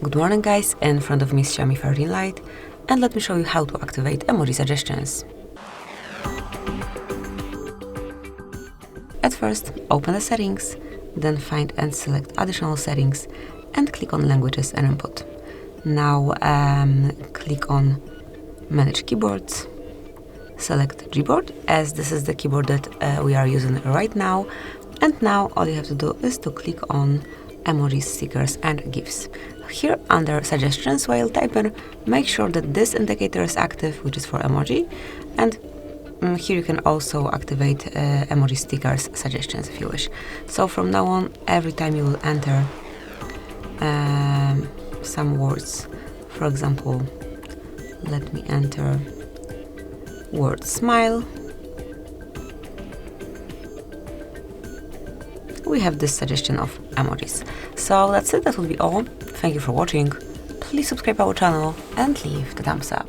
Good morning guys, in front of me is XIAOMI 13 Lite, and let me show you how to activate emoji suggestions. At first, open the settings, then find and select additional settings and click on languages and input. Now click on manage keyboards, select Gboard as this is the keyboard that we are using right now, and now all you have to do is to click on emojis, stickers and GIFs. Here under suggestions, while typing, make sure that this indicator is active, which is for emoji, and here you can also activate emoji stickers suggestions if you wish. So from now on, every time you will enter some words, for example, let me enter word smile, we have this suggestion of emojis. So that's it, that will be all. Thank you for watching. Please subscribe our channel and leave the thumbs up.